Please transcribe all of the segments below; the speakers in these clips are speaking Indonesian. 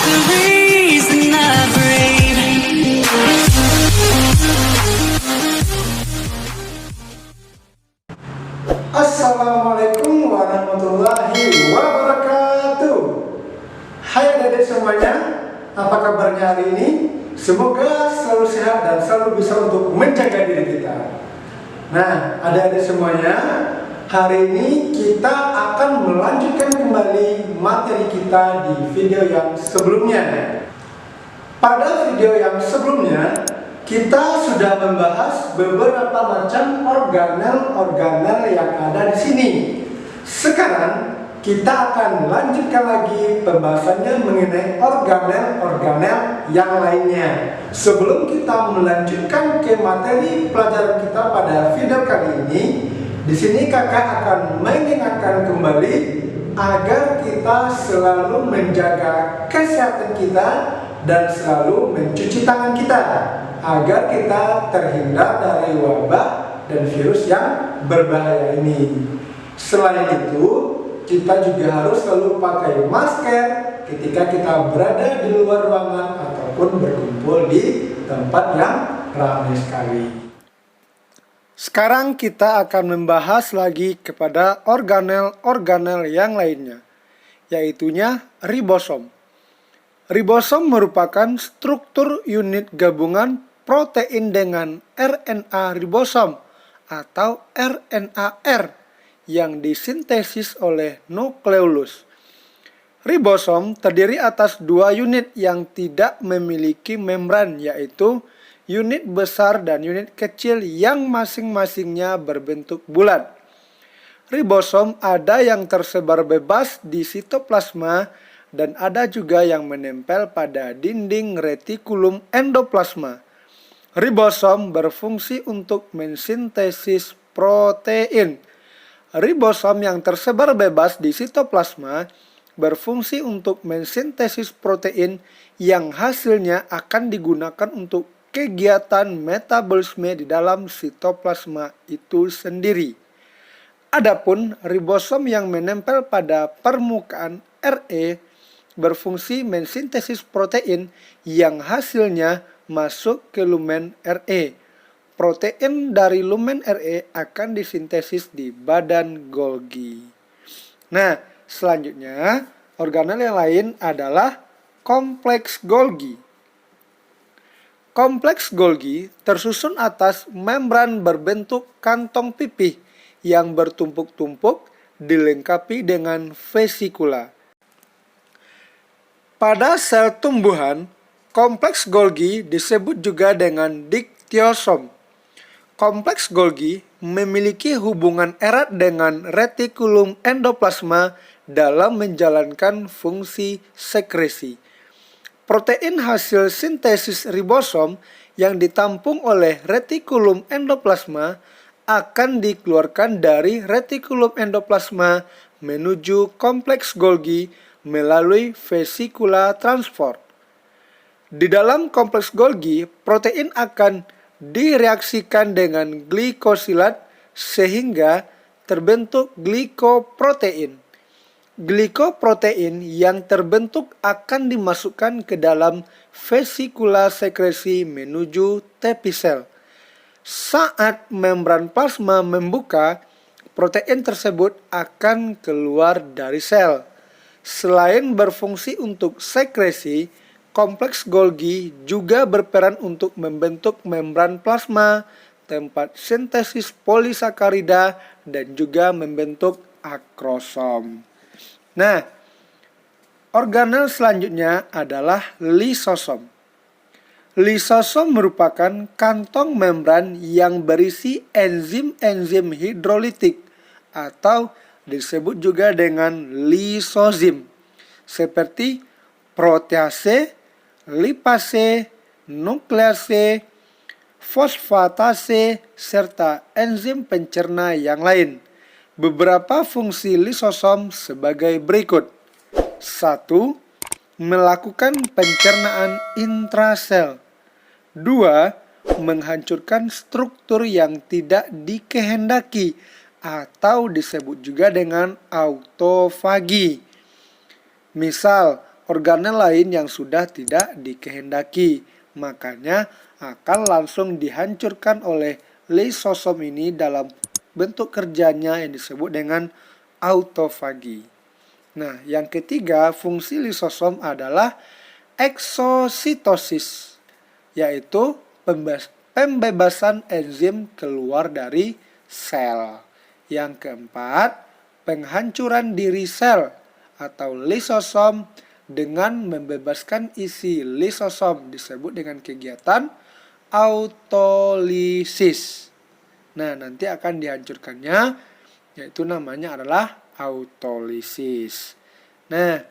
the reason I breathe. Assalamualaikum warahmatullahi wabarakatuh. Hai adik-adik semuanya, apa kabarnya hari ini? Semoga selalu sehat dan selalu bisa untuk menjaga diri kita. Nah, adik-adik semuanya, hari ini kita akan melanjutkan kembali materi kita di video yang sebelumnya. Pada video yang sebelumnya, kita sudah membahas beberapa macam organel-organel yang ada di sini. Sekarang kita akan lanjutkan lagi pembahasannya mengenai organel-organel yang lainnya. Sebelum kita melanjutkan ke materi pelajaran kita pada video kali ini, di sini kakak akan mengingatkan kembali agar kita selalu menjaga kesehatan kita dan selalu mencuci tangan kita agar kita terhindar dari wabah dan virus yang berbahaya ini. Selain itu, kita juga harus selalu pakai masker ketika kita berada di luar ruangan ataupun berkumpul di tempat yang ramai sekali. Sekarang kita akan membahas lagi kepada organel-organel yang lainnya, yaitunya ribosom. Ribosom merupakan struktur unit gabungan protein dengan RNA ribosom atau RNAR yang disintesis oleh nukleolus. Ribosom terdiri atas dua unit yang tidak memiliki membran, yaitu unit besar dan unit kecil yang masing-masingnya berbentuk bulat. Ribosom ada yang tersebar bebas di sitoplasma dan ada juga yang menempel pada dinding retikulum endoplasma. Ribosom berfungsi untuk mensintesis protein. Ribosom yang tersebar bebas di sitoplasma berfungsi untuk mensintesis protein yang hasilnya akan digunakan untuk kegiatan metabolisme di dalam sitoplasma itu sendiri. Adapun ribosom yang menempel pada permukaan RE berfungsi mensintesis protein yang hasilnya masuk ke lumen RE. Protein dari lumen RE akan disintesis di badan Golgi. Nah, selanjutnya organel yang lain adalah kompleks Golgi. Kompleks Golgi tersusun atas membran berbentuk kantong pipih yang bertumpuk-tumpuk dilengkapi dengan vesikula. Pada sel tumbuhan, kompleks Golgi disebut juga dengan diktiosom. Kompleks Golgi memiliki hubungan erat dengan retikulum endoplasma dalam menjalankan fungsi sekresi. Protein hasil sintesis ribosom yang ditampung oleh retikulum endoplasma akan dikeluarkan dari retikulum endoplasma menuju kompleks Golgi melalui vesikula transport. Di dalam kompleks Golgi, protein akan direaksikan dengan glikosilat sehingga terbentuk glikoprotein. Glikoprotein yang terbentuk akan dimasukkan ke dalam vesikula sekresi menuju tepi sel. Saat membran plasma membuka, protein tersebut akan keluar dari sel. Selain berfungsi untuk sekresi, kompleks Golgi juga berperan untuk membentuk membran plasma, tempat sintesis polisakarida, dan juga membentuk akrosom. Nah, organel selanjutnya adalah lisosom. Lisosom merupakan kantong membran yang berisi enzim-enzim hidrolitik atau disebut juga dengan lisozim, seperti protease, lipase, nuklease, fosfatase, serta enzim pencerna yang lain. Beberapa fungsi lisosom sebagai berikut. 1. Melakukan pencernaan intrasel. 2. Menghancurkan struktur yang tidak dikehendaki atau disebut juga dengan autofagi. Misal, organel lain yang sudah tidak dikehendaki. Makanya akan langsung dihancurkan oleh lisosom ini dalam bentuk kerjanya yang disebut dengan autofagi. Nah, yang ketiga fungsi lisosom adalah eksositosis, yaitu pembebasan enzim keluar dari sel. Yang keempat, penghancuran diri sel atau lisosom dengan membebaskan isi lisosom disebut dengan kegiatan autolisis. Nah, nanti akan dihancurkannya, yaitu namanya adalah autolisis. Nah,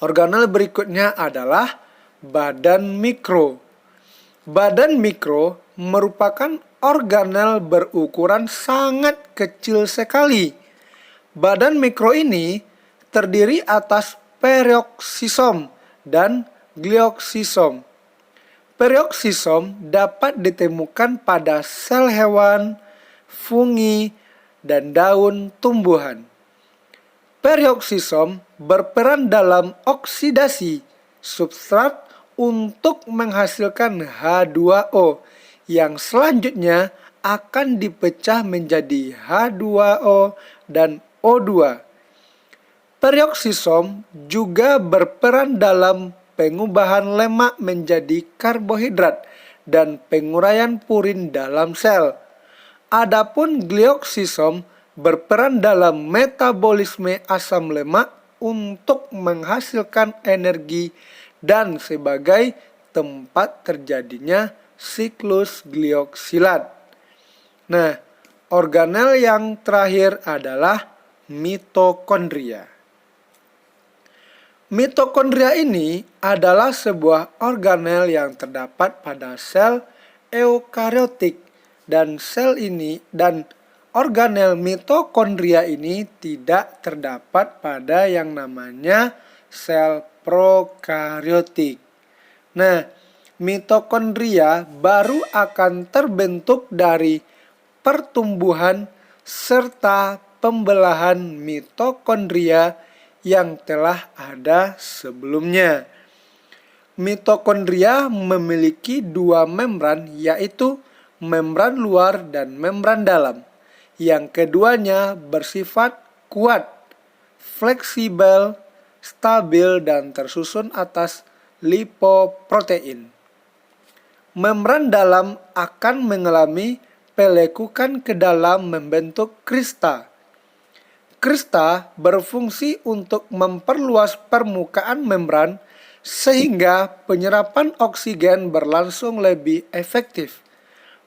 organel berikutnya adalah badan mikro. Badan mikro merupakan organel berukuran sangat kecil sekali. Badan mikro ini terdiri atas peroksisom dan glioksisom. Peroksisom dapat ditemukan pada sel hewan, fungi, dan daun tumbuhan. Peroksisom berperan dalam oksidasi substrat untuk menghasilkan H2O yang selanjutnya akan dipecah menjadi H2O dan O2. Peroksisom juga berperan dalam pengubahan lemak menjadi karbohidrat dan penguraian purin dalam sel. Adapun glioksisom berperan dalam metabolisme asam lemak untuk menghasilkan energi dan sebagai tempat terjadinya siklus glioksilat. Nah, organel yang terakhir adalah mitokondria. Mitokondria ini adalah sebuah organel yang terdapat pada sel eukariotik dan organel mitokondria ini tidak terdapat pada yang namanya sel prokariotik. Nah, mitokondria baru akan terbentuk dari pertumbuhan serta pembelahan mitokondria yang telah ada sebelumnya. Mitokondria memiliki dua membran, yaitu membran luar dan membran dalam. Yang keduanya bersifat kuat, fleksibel, stabil, dan tersusun atas lipoprotein. Membran dalam akan mengalami pelekukan ke dalam membentuk krista. Krista berfungsi untuk memperluas permukaan membran sehingga penyerapan oksigen berlangsung lebih efektif.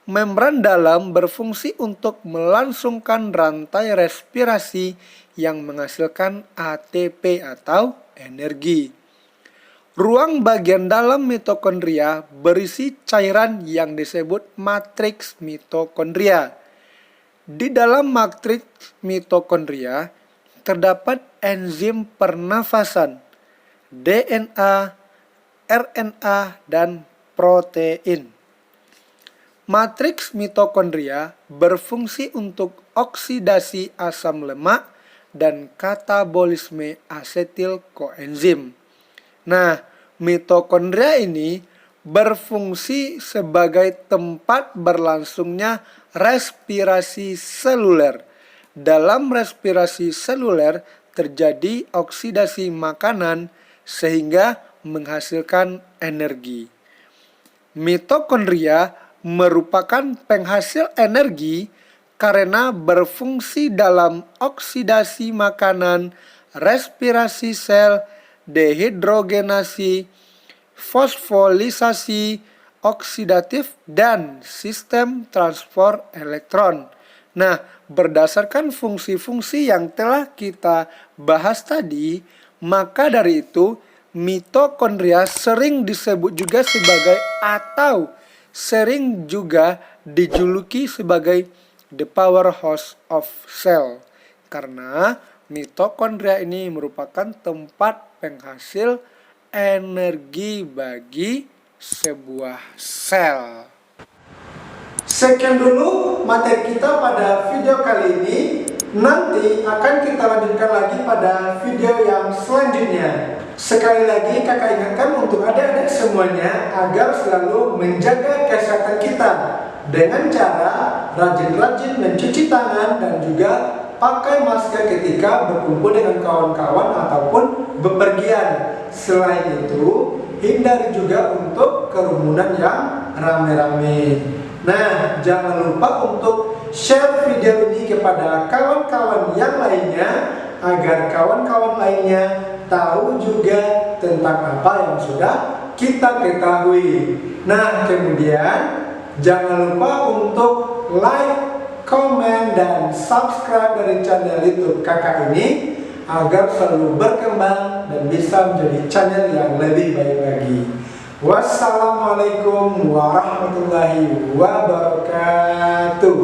Membran dalam berfungsi untuk melangsungkan rantai respirasi yang menghasilkan ATP atau energi. Ruang bagian dalam mitokondria berisi cairan yang disebut matriks mitokondria. Di dalam matriks mitokondria terdapat enzim pernafasan, DNA, RNA, dan protein. Matriks mitokondria berfungsi untuk oksidasi asam lemak dan katabolisme asetil koenzim. Nah, mitokondria ini berfungsi sebagai tempat berlangsungnya respirasi seluler. Dalam respirasi seluler terjadi oksidasi makanan sehingga menghasilkan energi. Mitokondria merupakan penghasil energi karena berfungsi dalam oksidasi makanan, respirasi sel, dehidrogenasi, fosfolisasi oksidatif, dan sistem transport elektron. Nah, berdasarkan fungsi-fungsi yang telah kita bahas tadi, maka dari itu mitokondria sering disebut juga sebagai atau sering juga dijuluki sebagai the powerhouse of cell. Karena mitokondria ini merupakan tempat penghasil energi bagi sebuah sel. Sekian dulu materi kita pada video kali ini. Nanti akan kita lanjutkan lagi pada video yang selanjutnya. Sekali lagi kakak ingatkan untuk adik-adik semuanya agar selalu menjaga kesehatan kita dengan cara rajin-rajin mencuci tangan dan juga pakai masker ketika berkumpul dengan kawan-kawan ataupun bepergian. Selain itu, hindari juga untuk kerumunan yang rame-rame. Nah, jangan lupa untuk share video ini kepada kawan-kawan yang lainnya agar kawan-kawan lainnya tahu juga tentang apa yang sudah kita ketahui. Nah, kemudian jangan lupa untuk like, komen, dan subscribe dari channel YouTube kakak ini agar selalu berkembang dan bisa menjadi channel yang lebih baik lagi. Wassalamualaikum warahmatullahi wabarakatuh.